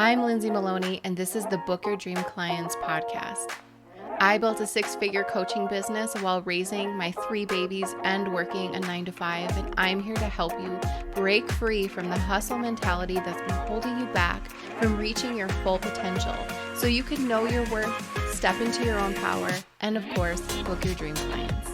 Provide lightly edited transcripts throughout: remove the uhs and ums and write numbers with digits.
I'm Lindsay Maloney, and this is the Book Your Dream Clients podcast. I built a six-figure coaching business while raising my 3 babies and working a 9-to-5, and I'm here to help you break free from the hustle mentality that's been holding you back from reaching your full potential so you can know your worth, step into your own power, and of course, book your dream clients.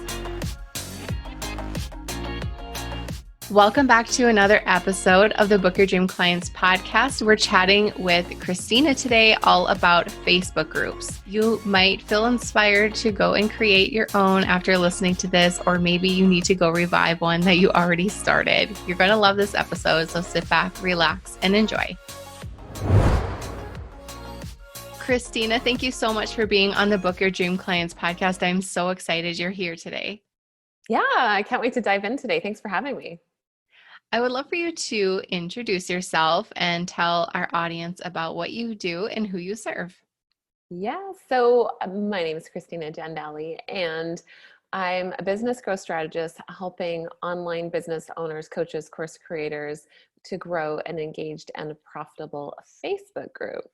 Welcome back to another episode of the Book Your Dream Clients podcast. We're chatting with Christina today all about Facebook groups. You might feel inspired to go and create your own after listening to this, or maybe you need to go revive one that you already started. You're going to love this episode, so sit back, relax, and enjoy. Christina, thank you so much for being on the Book Your Dream Clients podcast. I'm so excited you're here today. Yeah, I can't wait to dive in today. Thanks for having me. I would love for you to introduce yourself and tell our audience about what you do and who you serve. Yeah, so my name is Christina Jandali, and I'm a business growth strategist helping online business owners, coaches, course creators to grow an engaged and profitable Facebook group.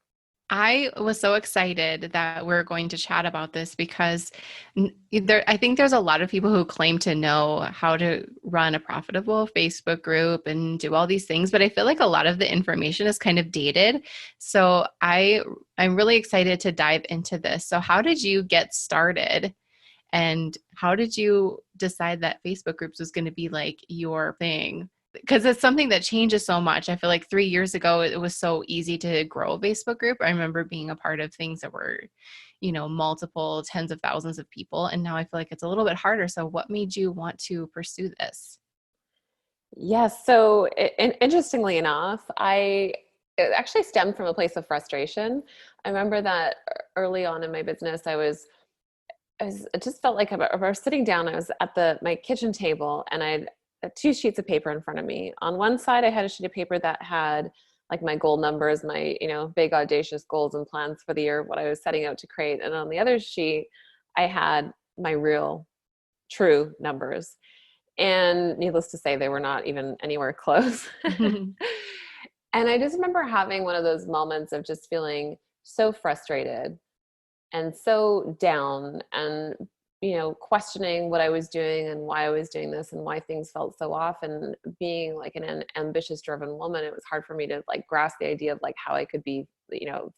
I was so excited that we're going to chat about this because I think there's a lot of people who claim to know how to run a profitable Facebook group and do all these things, but I feel like a lot of the information is kind of dated. So I'm really excited to dive into this. So how did you get started? And how did you decide that Facebook groups was going to be like your thing? Because it's something that changes so much. I feel like 3 years ago, it was so easy to grow a Facebook group. I remember being a part of things that were, multiple tens of thousands of people. And now I feel like it's a little bit harder. So what made you want to pursue this? Yes, so interestingly enough, it actually stemmed from a place of frustration. I remember that early on in my business, it just felt like I was sitting down. I was at my kitchen table, and I had 2 sheets of paper in front of me. On one side, I had a sheet of paper that had like my goal numbers, my, big audacious goals and plans for the year, what I was setting out to create. And on the other sheet, I had my real, true numbers. And needless to say, they were not even anywhere close. And I just remember having one of those moments of just feeling so frustrated and so down, and questioning what I was doing and why I was doing this and why things felt so off. And being like an ambitious, driven woman, it was hard for me to like grasp the idea of like how I could be,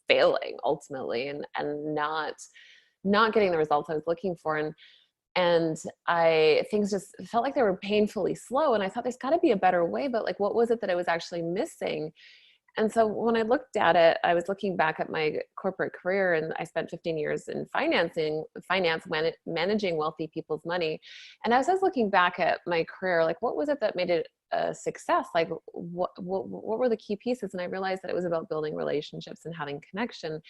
failing ultimately and not getting the results I was looking for. And things just felt like they were painfully slow. And I thought there's got to be a better way, but like, what was it that I was actually missing? And so when I looked at it, I was looking back at my corporate career, and I spent 15 years in managing wealthy people's money. And as I was looking back at my career, like what was it that made it a success? Like what were the key pieces? And I realized that it was about building relationships and having connection.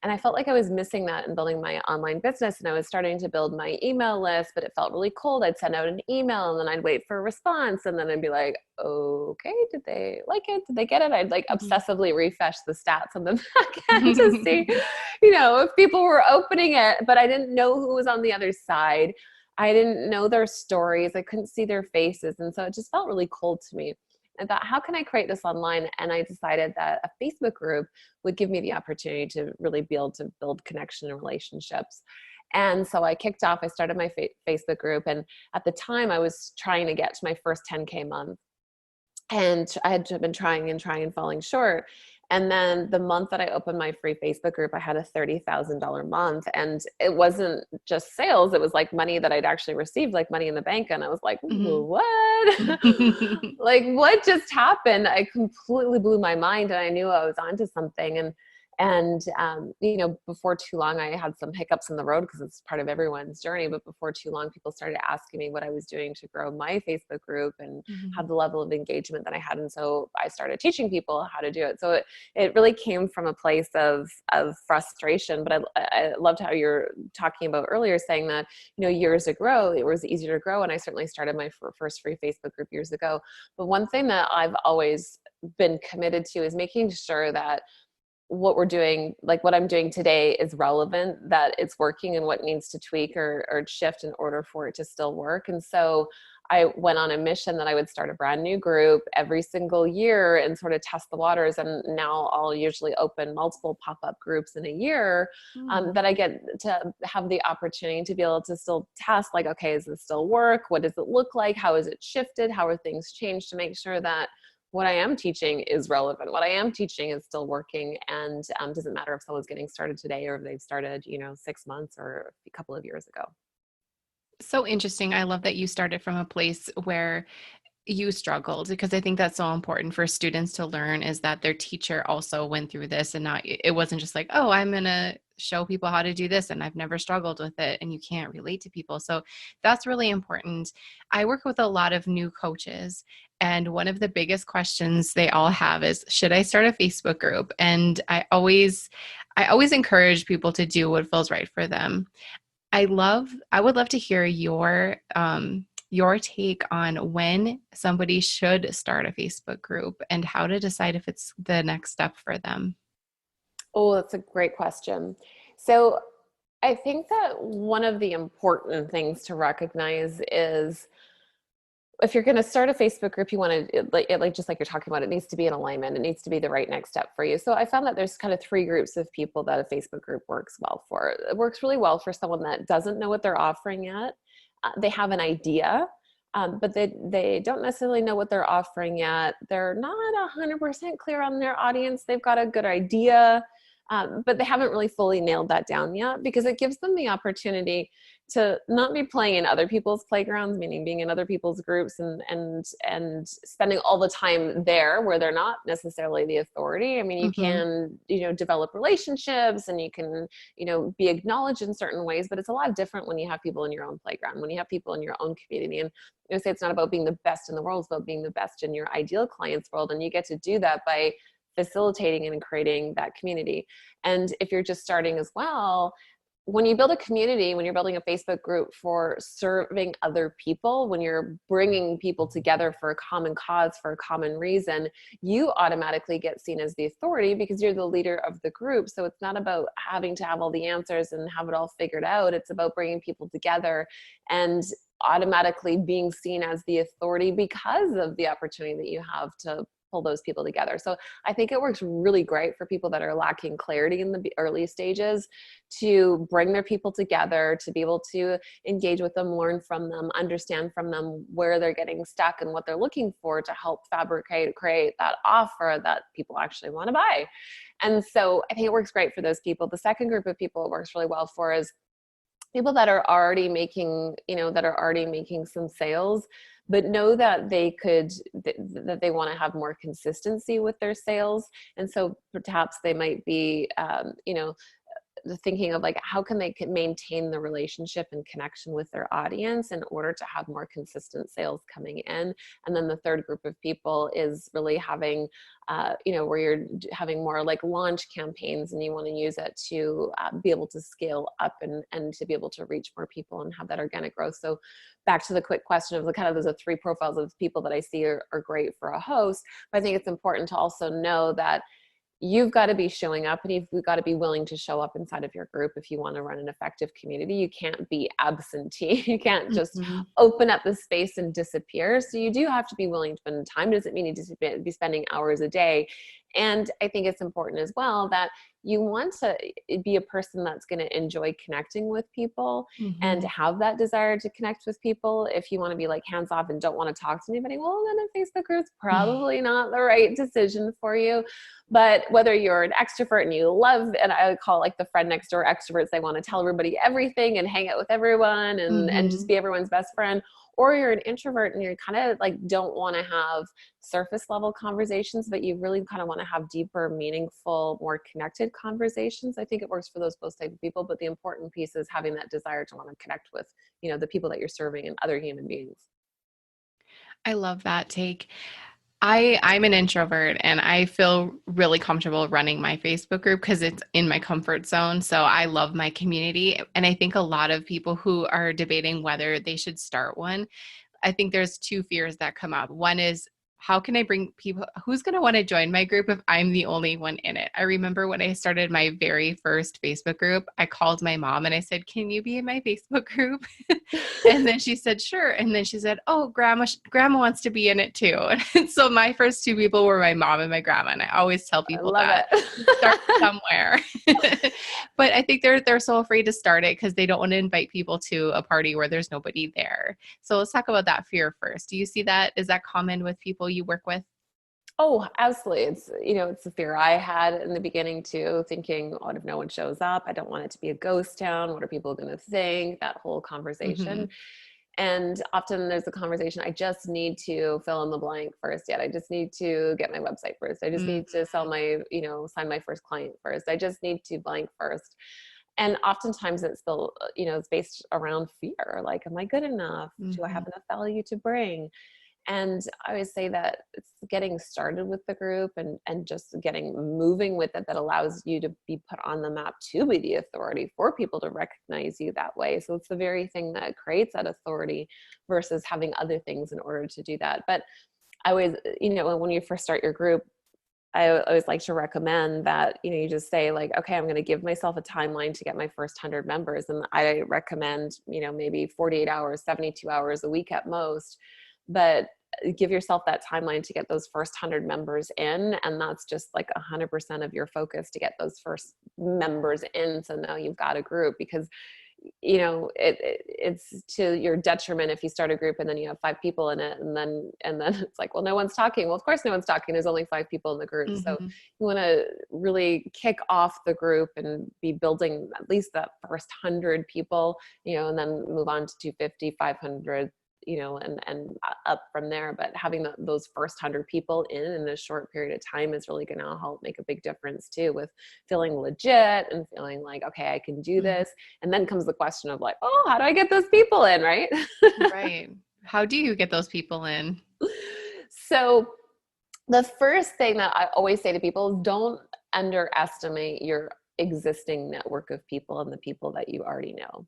And I felt like I was missing that in building my online business. And I was starting to build my email list, but it felt really cold. I'd send out an email and then I'd wait for a response. And then I'd be like, okay, did they like it? Did they get it? I'd like obsessively refresh the stats on the back end to see, if people were opening it, but I didn't know who was on the other side. I didn't know their stories. I couldn't see their faces. And so it just felt really cold to me. I thought, how can I create this online? And I decided that a Facebook group would give me the opportunity to really be able to build connection and relationships. And so I started my Facebook group. And at the time I was trying to get to my first 10K month. And I had been trying and falling short. And then the month that I opened my free Facebook group, I had a $30,000 month. And it wasn't just sales. It was like money that I'd actually received, like money in the bank. And I was like, what? Like, what just happened? I completely blew my mind, and I knew I was onto something. And before too long, I had some hiccups in the road because it's part of everyone's journey. But before too long, people started asking me what I was doing to grow my Facebook group and have the level of engagement that I had. And so I started teaching people how to do it. So it really came from a place of frustration. But I loved how you're talking about earlier, saying that, years ago, it was easier to grow. And I certainly started my first free Facebook group years ago. But one thing that I've always been committed to is making sure that what we're doing, like what I'm doing today, is relevant, that it's working, and what needs to tweak or shift in order for it to still work. And so I went on a mission that I would start a brand new group every single year and sort of test the waters. And now I'll usually open multiple pop-up groups in a year, Mm. that I get to have the opportunity to be able to still test, like, okay, does this still work? What does it look like? How has it shifted? How are things changed, to make sure that what I am teaching is relevant. What I am teaching is still working, and doesn't matter if someone's getting started today or if they've started, 6 months or a couple of years ago. So interesting. I love that you started from a place where you struggled, because I think that's so important for students to learn, is that their teacher also went through this, and not, it wasn't just like, oh, I'm going to show people how to do this and I've never struggled with it, and you can't relate to people. So that's really important. I work with a lot of new coaches, and one of the biggest questions they all have is, should I start a Facebook group? And I always encourage people to do what feels right for them. I would love to hear your take on when somebody should start a Facebook group and how to decide if it's the next step for them. Oh, that's a great question. So I think that one of the important things to recognize is, if you're going to start a Facebook group, you want to, like just like you're talking about, it needs to be in alignment. It needs to be the right next step for you. So I found that there's kind of three groups of people that a Facebook group works well for. It works really well for someone that doesn't know what they're offering yet. They have an idea, but they don't necessarily know what they're offering yet. They're not 100% clear on their audience. They've got a good idea, but they haven't really fully nailed that down yet, because it gives them the opportunity to not be playing in other people's playgrounds, meaning being in other people's groups and spending all the time there where they're not necessarily the authority. I mean, you Hmm. can, develop relationships, and you can, be acknowledged in certain ways, but it's a lot different when you have people in your own playground, when you have people in your own community. And I say it's not about being the best in the world, it's about being the best in your ideal client's world. And you get to do that by facilitating and creating that community. And if you're just starting as well, when you build a community, when you're building a Facebook group for serving other people, when you're bringing people together for a common cause, for a common reason, you automatically get seen as the authority because you're the leader of the group. So it's not about having to have all the answers and have it all figured out. It's about bringing people together and automatically being seen as the authority because of the opportunity that you have to pull those people together. So I think it works really great for people that are lacking clarity in the early stages, to bring their people together, to be able to engage with them, learn from them, understand from them where they're getting stuck and what they're looking for, to help create that offer that people actually want to buy. And so I think it works great for those people. The second group of people it works really well for is people that are already making, some sales, but know that that they want to have more consistency with their sales. And so perhaps they might be, thinking of like, how can they maintain the relationship and connection with their audience in order to have more consistent sales coming in. And then the third group of people is really having, where you're having more like launch campaigns, and you want to use it to be able to scale up and to be able to reach more people and have that organic growth. So back to the quick question of the kind of, those are three profiles of people that I see are great for a host. But I think it's important to also know that you've got to be showing up, and you've got to be willing to show up inside of your group if you want to run an effective community. You can't be absentee. You can't just Hmm. open up the space and disappear. So you do have to be willing to spend time. Doesn't mean you need to be spending hours a day. And I think it's important as well that you want to be a person that's going to enjoy connecting with people and Hmm. have that desire to connect with people. If you want to be like hands off and don't want to talk to anybody, well, then a Facebook group's probably not the right decision for you. But whether you're an extrovert and you love, and I would call like the friend next door extroverts, they want to tell everybody everything and hang out with everyone and just Hmm. be everyone's best friend. Or you're an introvert and you're kind of like don't want to have surface level conversations, but you really kind of want to have deeper, meaningful, more connected conversations. I think it works for those both types of people. But the important piece is having that desire to want to connect with, the people that you're serving and other human beings. I love that take. I'm an introvert, and I feel really comfortable running my Facebook group because it's in my comfort zone. So I love my community. And I think a lot of people who are debating whether they should start one, I think there's two fears that come up. One is how can I bring people, who's going to want to join my group if I'm the only one in it? I remember when I started my very first Facebook group, I called my mom and I said, can you be in my Facebook group? And then she said, sure. And then she said, oh, grandma wants to be in it too. And so my first two people were my mom and my grandma. And I always tell I people love that start it. somewhere. But I think they're so afraid to start it because they don't want to invite people to a party where there's nobody there. So let's talk about that fear first. Do you see that? Is that common with people you work with? Oh, absolutely. It's, it's a fear I had in the beginning too, thinking, what if no one shows up? I don't want it to be a ghost town. What are people going to think? That whole conversation. Hmm. And often there's a conversation, I just need to fill in the blank first yet. I just need to get my website first. I just need to sell my, sign my first client first. I just need to blank first. And oftentimes it's still, it's based around fear. Like, am I good enough? Do I Hmm. have enough value to bring? And I always say that it's getting started with the group and just getting moving with it that allows you to be put on the map to be the authority for people to recognize you that way. So it's the very thing that creates that authority versus having other things in order to do that. But I always, when you first start your group, I always like to recommend that, you just say like, okay, I'm going to give myself a timeline to get my first 100 members. And I recommend, maybe 48 hours, 72 hours a week at most. But give yourself that timeline to get those first 100 members in. And that's just like 100% of your focus to get those first members in. So now you've got a group, because it's to your detriment if you start a group and then you have 5 people in it, and then it's like, well, no one's talking. Well, of course no one's talking, there's only 5 people in the group. So Hmm. you want to really kick off the group and be building at least that first 100 people, and then move on to 250, 500, and up from there. But having those first 100 people in a short period of time is really going to help make a big difference too, with feeling legit and feeling like, okay, I can do Hmm. this. And then comes the question of like, oh, how do I get those people in, right? Right. How do you get those people in? So the first thing that I always say to people is, don't underestimate your existing network of people and the people that you already know.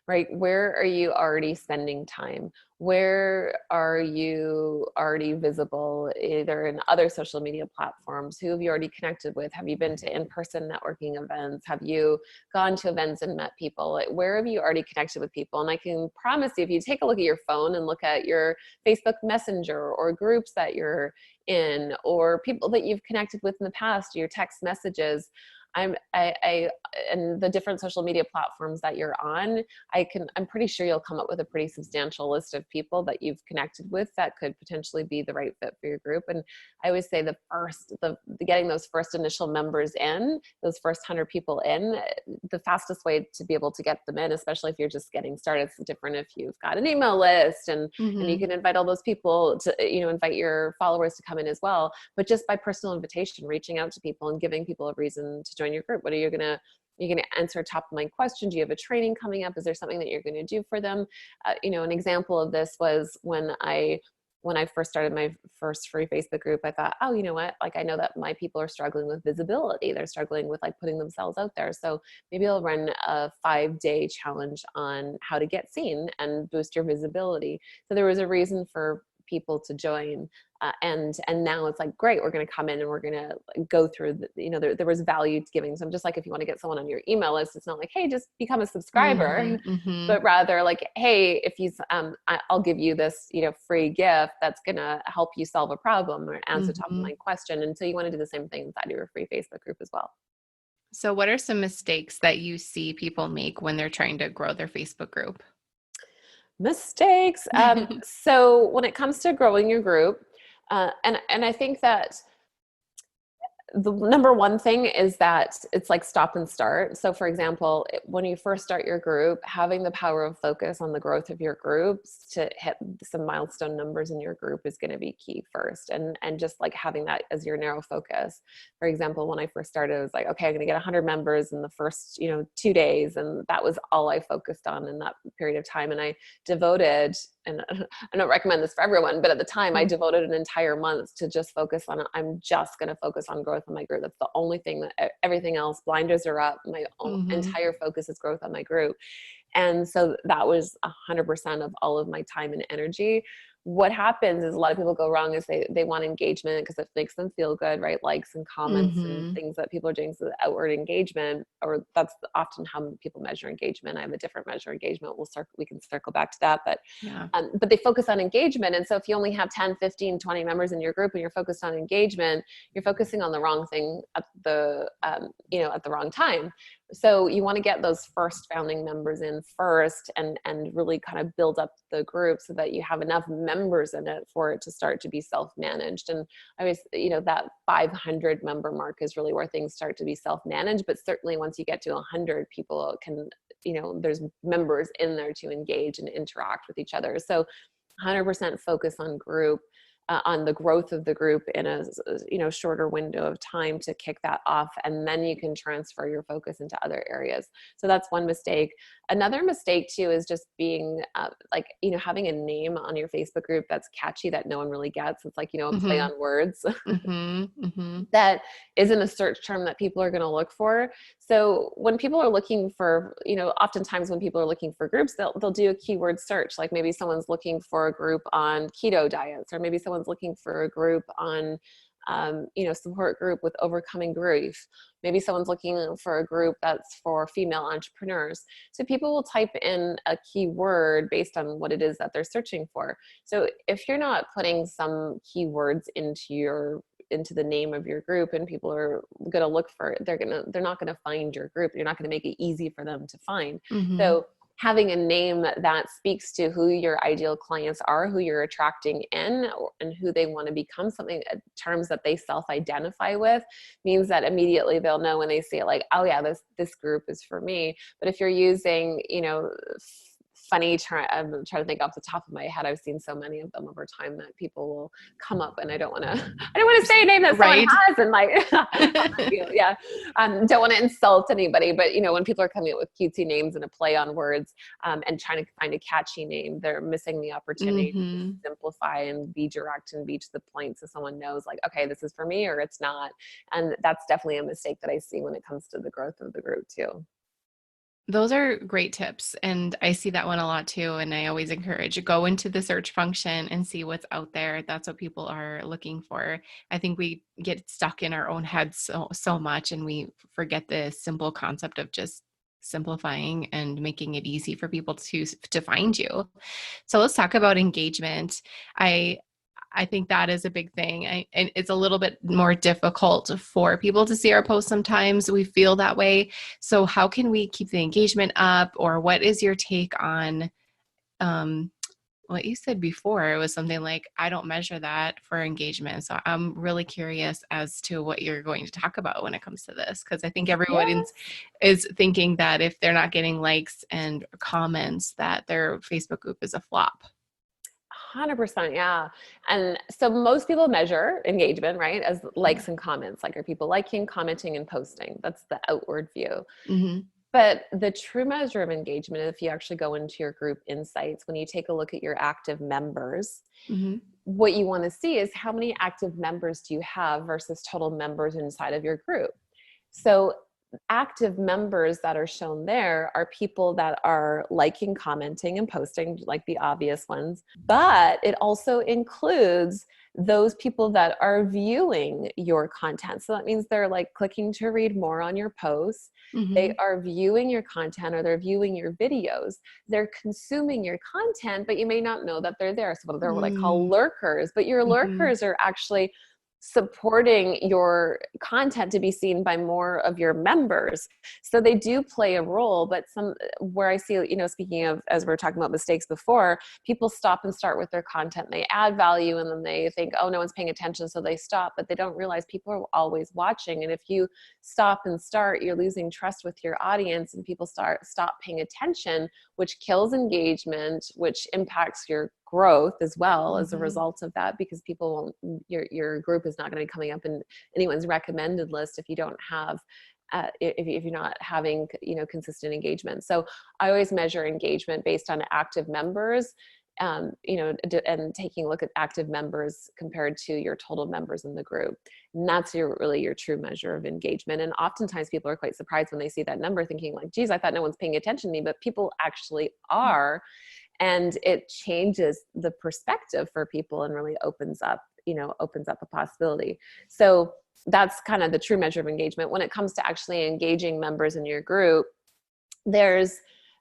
Right? Where are you already spending time? Where are you already visible, either in other social media platforms? Who have you already connected with? Have you been to in-person networking events? Have you gone to events and met people? Like, where have you already connected with people? And I can promise you, if you take a look at your phone and look at your Facebook Messenger or groups that you're in, or people that you've connected with in the past, your text messages, and the different social media platforms that you're on, I'm pretty sure you'll come up with a pretty substantial list of people that you've connected with that could potentially be the right fit for your group. And I always say the getting those first initial members in, those first 100 people in, the fastest way to be able to get them in, especially if you're just getting started. It's different if you've got an email list and you Hmm. can invite all those people to, invite your followers to come in as well. But just by personal invitation, reaching out to people and giving people a reason to join your group. What are you going to You're going to answer top of mind questions? Do you have a training coming up? Is there something that you're going to do for them? An example of this was when I first started my first free Facebook group. I thought, oh, you know what? Like, I know that my people are struggling with visibility. They're struggling with like putting themselves out there. So maybe I'll run a 5-day challenge on how to get seen and boost your visibility. So there was a reason for people to join. And now it's like, great, we're going to come in and we're going to go through there was value to giving. So just like, if you want to get someone on your email list, it's not like, hey, just become a subscriber, Hmm. Hmm. but rather like, hey, if you I'll give you this free gift that's going to help you solve a problem or answer top of Hmm. mind question. And so you want to do the same thing inside your free Facebook group as well. So what are some mistakes that you see people make when they're trying to grow their Facebook group? Mistakes. So when it comes to growing your group, and I think that the number one thing is that it's like stop and start. So for example, when you first start your group, having the power of focus on the growth of your groups to hit some milestone numbers in your group is going to be key first. And just like having that as your narrow focus. For example, when I first started, I was like, okay, I'm going to get 100 members in the first 2 days. And that was all I focused on in that period of time. And I devoted, and I don't recommend this for everyone, but at the time I devoted an entire month to just focus on, I'm just going to focus on growth on my group. That's the only thing, that everything else, blinders are up. My Hmm. entire focus is growth on my group. And so that was 100% of all of my time and energy. what happens is a lot of people go wrong is they want engagement because it makes them feel good, right? Likes and comments and Mm-hmm. things that people are doing. So the outward engagement, or that's often how people measure engagement. I have a different measure of engagement. We can circle back to that, Yeah. but they focus on engagement. And so if you only have 10, 15, 20 members in your group and you're focused on engagement, you're focusing on the wrong thing at at the wrong time. So you want to get those first founding members in first, and really kind of build up the group so that you have enough members in it for it to start to be self-managed. And I always, that 500 member mark is really where things start to be self-managed. But certainly once you get to 100, people can, there's members in there to engage and interact with each other. So 100% focus on group, on the growth of the group in a shorter window of time to kick that off, and then you can transfer your focus into other areas. So that's one mistake. Another mistake too is just being having a name on your Facebook group that's catchy that no one really gets. It's like, a play Mm-hmm. on words. Mm-hmm. Mm-hmm. That isn't a search term that people are going to look for. So when people are looking for, oftentimes when people are looking for groups, they'll do a keyword search. Like maybe someone's looking for a group on keto diets, or maybe someone's looking for a group on, support group with overcoming grief. Maybe someone's looking for a group that's for female entrepreneurs. So people will type in a keyword based on what it is that they're searching for. So if you're not putting some keywords into the name of your group, and people are going to look for it, they're not going to find your group. You're not going to make it easy for them to find. Mm-hmm. So having a name that speaks to who your ideal clients are, who you're attracting in, and who they want to become, something, terms that they self-identify with, means that immediately they'll know when they see it, like, oh yeah, this group is for me. But if you're using, funny term, I'm trying to think off the top of my head, I've seen so many of them over time that people will come up, and I don't want to say a name that someone Right. has, and don't want to insult anybody, but when people are coming up with cutesy names and a play on words, and trying to find a catchy name, they're missing the opportunity Mm-hmm. to simplify and be direct and be to the point, so someone knows, like, okay, this is for me or it's not. And that's definitely a mistake that I see when it comes to the growth of the group too. Those are great tips. And I see that one a lot too. And I always encourage, go into the search function and see what's out there. That's what people are looking for. I think we get stuck in our own heads so much, and we forget the simple concept of just simplifying and making it easy for people to find you. So let's talk about engagement. I think that is a big thing. And it's a little bit more difficult for people to see our posts sometimes. We feel that way. So how can we keep the engagement up? Or what is your take on what you said before? It was something like, I don't measure that for engagement. So I'm really curious as to what you're going to talk about when it comes to this, because I think everyone Yes. is thinking that if they're not getting likes and comments, that their Facebook group is a flop. 100%, yeah. And so most people measure engagement, right, as likes and comments. Like, are people liking, commenting, and posting? That's the outward view. Mm-hmm. But the true measure of engagement, if you actually go into your group insights, when you take a look at your active members, Mm-hmm. what you want to see is how many active members do you have versus total members inside of your group. So active members that are shown there are people that are liking, commenting, and posting, like the obvious ones. But it also includes those people that are viewing your content. So that means they're like clicking to read more on your posts. Mm-hmm. They are viewing your content, or they're viewing your videos. They're consuming your content, but you may not know that they're there. So they're what I call lurkers. But your Mm-hmm. lurkers are actually supporting your content to be seen by more of your members. So they do play a role, but where I see, speaking of, as we were talking about mistakes before, people stop and start with their content. They add value, and then they think, oh, no one's paying attention, so they stop, but they don't realize people are always watching. And if you stop and start, you're losing trust with your audience, and people stop paying attention, which kills engagement, which impacts your growth as well as a Mm-hmm. result of that, because people won't, your group is not going to be coming up in anyone's recommended list if you don't have if you're not having consistent engagement. So I always measure engagement based on active members, and taking a look at active members compared to your total members in the group. And that's really your true measure of engagement. And oftentimes people are quite surprised when they see that number, thinking like, geez, I thought no one's paying attention to me, but people actually are. and it changes the perspective for people and really opens up a possibility. So that's kind of the true measure of engagement. When it comes to actually engaging members in your group, there's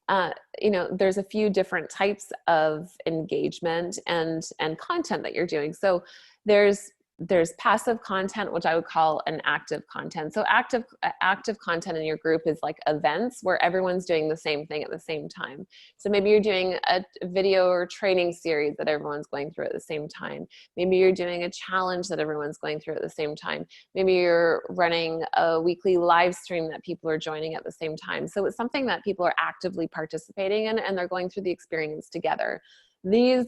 there's a few different types of engagement and content that you're doing. So there's passive content, which I would call an active content. So active content in your group is like events where everyone's doing the same thing at the same time. So maybe you're doing a video or training series that everyone's going through at the same time. Maybe you're doing a challenge that everyone's going through at the same time. Maybe you're running a weekly live stream that people are joining at the same time. So it's something that people are actively participating in, and they're going through the experience together. These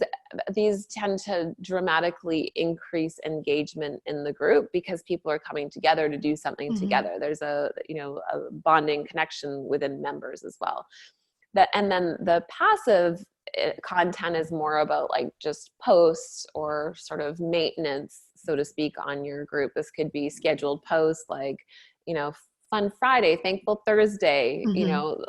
tend to dramatically increase engagement in the group because people are coming together to do something together. There's a bonding connection within members as well. And then the passive content is more about like just posts or sort of maintenance, so to speak, on your group. This could be scheduled posts like, Fun Friday, Thankful Thursday,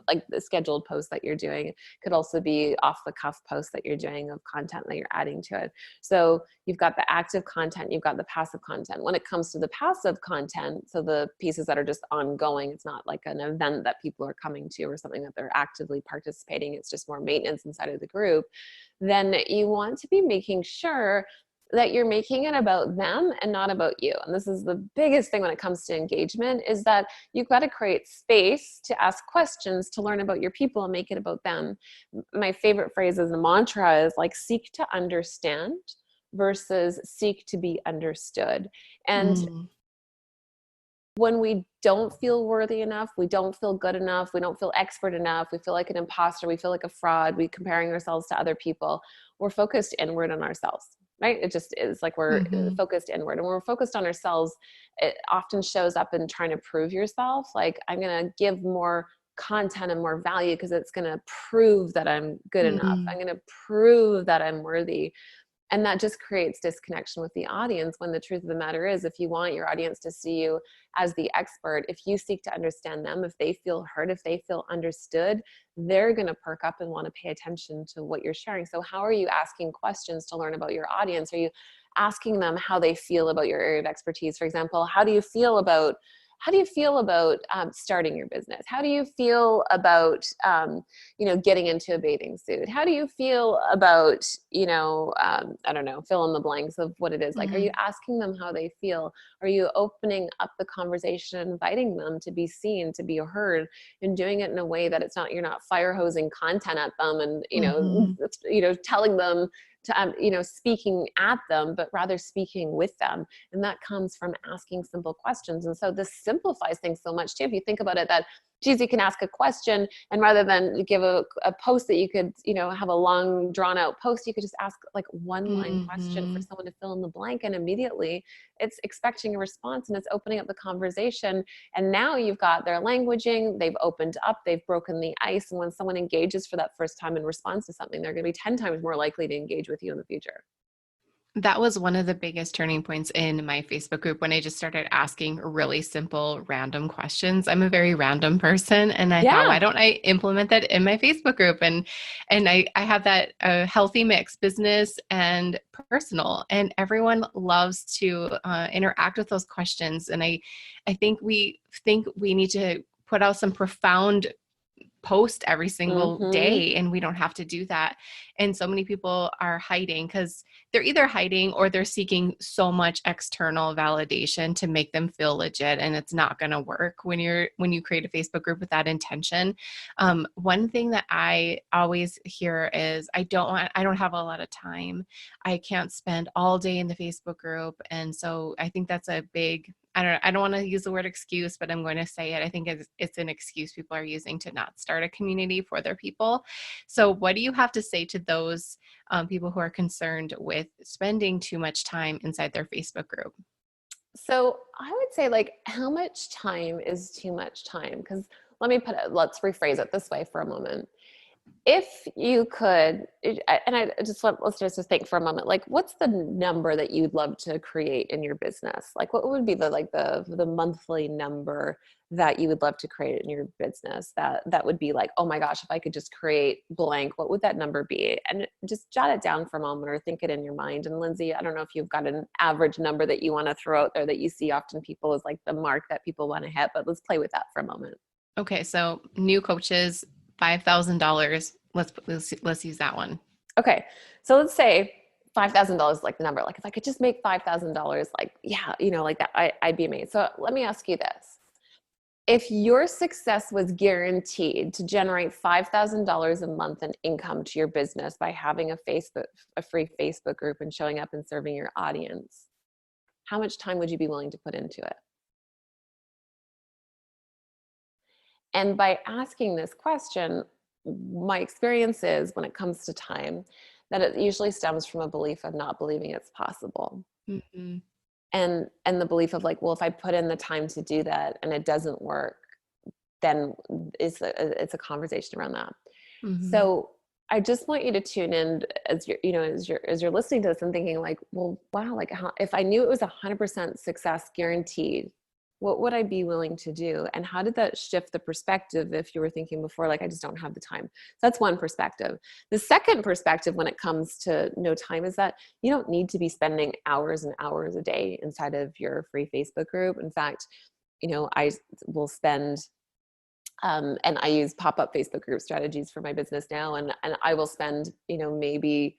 like the scheduled posts that you're doing. It could also be off the cuff posts that you're doing of content that you're adding to it. So you've got the active content, you've got the passive content. When it comes to the passive content, so the pieces that are just ongoing, it's not like an event that people are coming to or something that they're actively participating, it's just more maintenance inside of the group, then you want to be making sure that you're making it about them and not about you. And this is the biggest thing when it comes to engagement, is that you've got to create space to ask questions, to learn about your people and make it about them. My favorite phrase as a mantra is like, seek to understand versus seek to be understood. And when we don't feel worthy enough, we don't feel good enough, we don't feel expert enough, we feel like an imposter, we feel like a fraud, we comparing ourselves to other people, we're focused inward on ourselves. Right? It just is like we're focused inward. And when we're focused on ourselves, it often shows up in trying to prove yourself. Like, I'm going to give more content and more value because it's going to prove that I'm good enough. I'm going to prove that I'm worthy. And that just creates disconnection with the audience, when the truth of the matter is, if you want your audience to see you as the expert, if you seek to understand them, if they feel heard, if they feel understood, they're going to perk up and want to pay attention to what you're sharing. So how are you asking questions to learn about your audience? Are you asking them how they feel about your area of expertise? For example, how do you feel about starting your business? How do you feel about, getting into a bathing suit? How do you feel about, I don't know, fill in the blanks of what it is. Like, are you asking them how they feel? Are you opening up the conversation, inviting them to be seen, to be heard, and doing it in a way that you're not fire hosing content at them and, telling them to, speaking at them, but rather speaking with them. And that comes from asking simple questions. And so this simplifies things so much too. If you think about it, that, geez, you can ask a question, and rather than give a post that you could, have a long drawn out post, you could just ask like one line question for someone to fill in the blank. And immediately it's expecting a response, and it's opening up the conversation. And now you've got their languaging, they've opened up, they've broken the ice. And when someone engages for that first time in response to something, they're going to be 10 times more likely to engage with you in the future. That was one of the biggest turning points in my Facebook group, when I just started asking really simple, random questions. I'm a very random person, and I thought, why don't I implement that in my Facebook group? And I have that healthy mix, business and personal, and everyone loves to interact with those questions. And I think we need to put out some profound post every single day, and we don't have to do that. And so many people are hiding because they're either hiding or they're seeking so much external validation to make them feel legit, and it's not going to work when you create a Facebook group with that intention. One thing that I always hear is, I don't have a lot of time, I can't spend all day in the Facebook group. And so I think that's a big, I don't want to use the word excuse, but I'm going to say it. I think it's an excuse people are using to not start a community for their people. So what do you have to say to those people who are concerned with spending too much time inside their Facebook group? So I would say, like, how much time is too much time? Because let's rephrase it this way for a moment. If you could, and I just let's just think for a moment, like what's the number that you'd love to create in your business? Like what would be the monthly number that you would love to create in your business that would be like, oh my gosh, if I could just create blank, what would that number be? And just jot it down for a moment or think it in your mind. And Lindsay, I don't know if you've got an average number that you want to throw out there that you see often people as like the mark that people want to hit, but let's play with that for a moment. Okay, so new coaches, $5,000. Let's use that one. Okay, so let's say $5,000 like the number. Like if I could just make $5,000, like yeah, like that, I'd be amazed. So let me ask you this: if your success was guaranteed to generate $5,000 a month in income to your business by having a free Facebook group and showing up and serving your audience, how much time would you be willing to put into it? And by asking this question, my experience is when it comes to time, that it usually stems from a belief of not believing it's possible. Mm-hmm. And the belief of like, well, if I put in the time to do that and it doesn't work, then it's a conversation around that. Mm-hmm. So I just want you to tune in as you're listening to this and thinking like, well, wow, like if I knew it was 100% success guaranteed, what would I be willing to do? And how did that shift the perspective if you were thinking before, like, I just don't have the time? So that's one perspective. The second perspective when it comes to no time is that you don't need to be spending hours and hours a day inside of your free Facebook group. In fact, I will spend and I use pop-up Facebook group strategies for my business now. And I will spend, maybe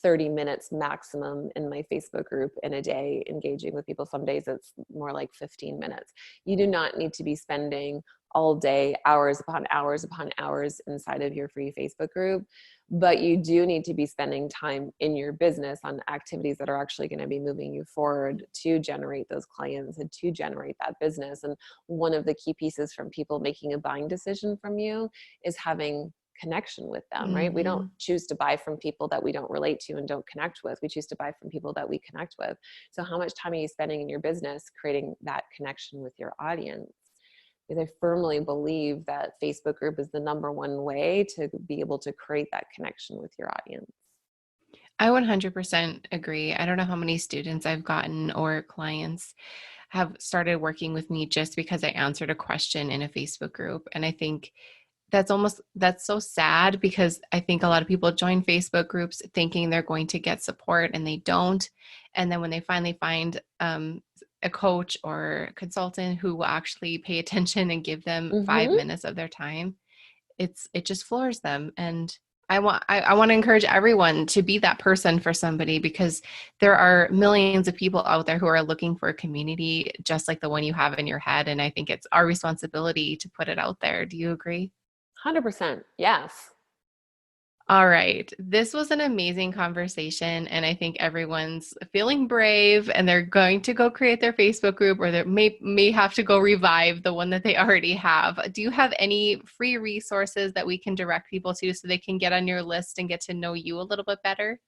30 minutes maximum in my Facebook group in a day engaging with people. Some days it's more like 15 minutes. You do not need to be spending all day, hours upon hours upon hours inside of your free Facebook group, but you do need to be spending time in your business on activities that are actually going to be moving you forward to generate those clients and to generate that business. And one of the key pieces from people making a buying decision from you is having connection with them, right? We don't Mm-hmm. choose to buy from people that we don't relate to and don't connect with. We choose to buy from people that we connect with. So how much time are you spending in your business creating that connection with your audience? Because I firmly believe that Facebook group is the number one way to be able to create that connection with your audience. I 100% agree. I don't know how many students I've gotten or clients have started working with me just because I answered a question in a Facebook group. And I think that's so sad because I think a lot of people join Facebook groups thinking they're going to get support and they don't. And then when they finally find a coach or consultant who will actually pay attention and give them 5 minutes of their time, it just floors them. And I want to encourage everyone to be that person for somebody, because there are millions of people out there who are looking for a community just like the one you have in your head. And I think it's our responsibility to put it out there. Do you agree? 100%. Yes. All right. This was an amazing conversation. And I think everyone's feeling brave and they're going to go create their Facebook group, or they may have to go revive the one that they already have. Do you have any free resources that we can direct people to so they can get on your list and get to know you a little bit better?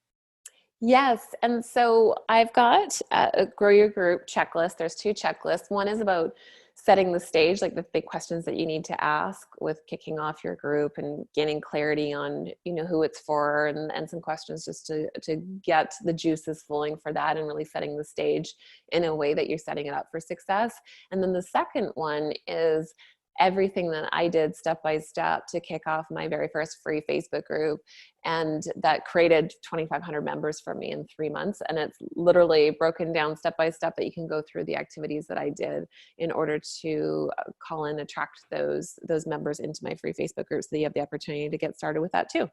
Yes. And so I've got a Grow Your Group checklist. There's two checklists. One is about setting the stage, like the big questions that you need to ask with kicking off your group and gaining clarity on, who it's for, and some questions just to get the juices flowing for that and really setting the stage in a way that you're setting it up for success. And then the second one is everything that I did step by step to kick off my very first free Facebook group. And that created 2,500 members for me in 3 months. And it's literally broken down step by step that you can go through the activities that I did in order to call and attract those members into my free Facebook group, so that you have the opportunity to get started with that too.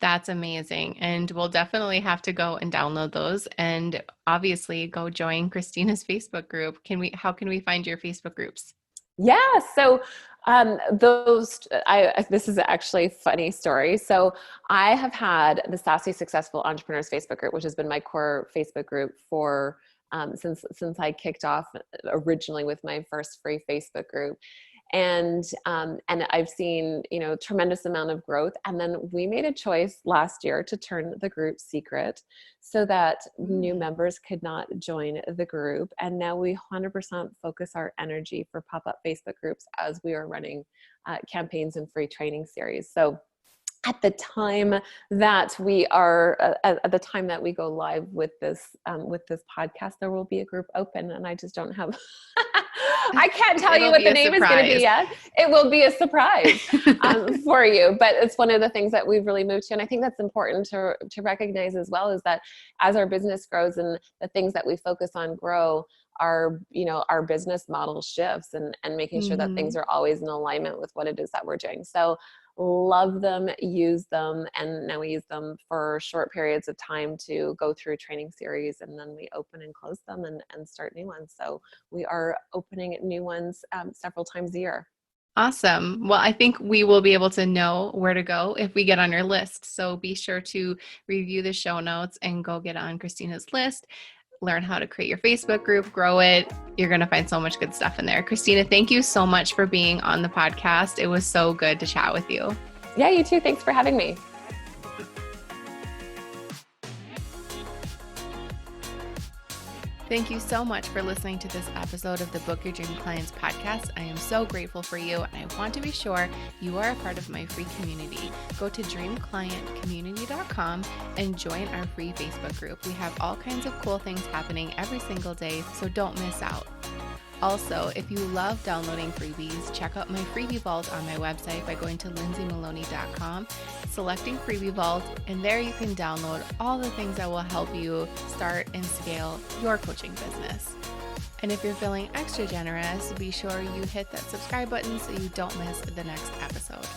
That's amazing. And we'll definitely have to go and download those and obviously go join Christina's Facebook group. How can we find your Facebook groups? Yeah. So this is actually a funny story. So I have had the Sassy Successful Entrepreneurs Facebook group, which has been my core Facebook group for since I kicked off originally with my first free Facebook group. And I've seen, tremendous amount of growth. And then we made a choice last year to turn the group secret so that new members could not join the group. And now we 100% focus our energy for pop-up Facebook groups as we are running campaigns and free training series. So at the time that we go live with this podcast, there will be a group open, and I just don't have I can't tell you what the name is going to be yet. It will be a surprise for you, but it's one of the things that we've really moved to. And I think that's important to recognize as well, is that as our business grows and the things that we focus on grow, our business model shifts, and making sure that things are always in alignment with what it is that we're doing. So love them, use them, and now we use them for short periods of time to go through training series, and then we open and close them and start new ones. So we are opening new ones several times a year. Awesome. Well, I think we will be able to know where to go if we get on your list. So be sure to review the show notes and go get on Christina's list. Learn how to create your Facebook group, grow it. You're going to find so much good stuff in there. Christina, thank you so much for being on the podcast. It was so good to chat with you. Yeah, you too. Thanks for having me. Thank you so much for listening to this episode of the Book Your Dream Clients podcast. I am so grateful for you, and I want to be sure you are a part of my free community. Go to dreamclientcommunity.com and join our free Facebook group. We have all kinds of cool things happening every single day, so don't miss out. Also, if you love downloading freebies, check out my freebie vault on my website by going to lindsaymaloney.com, selecting freebie vault, and there you can download all the things that will help you start and scale your coaching business. And if you're feeling extra generous, be sure you hit that subscribe button so you don't miss the next episode.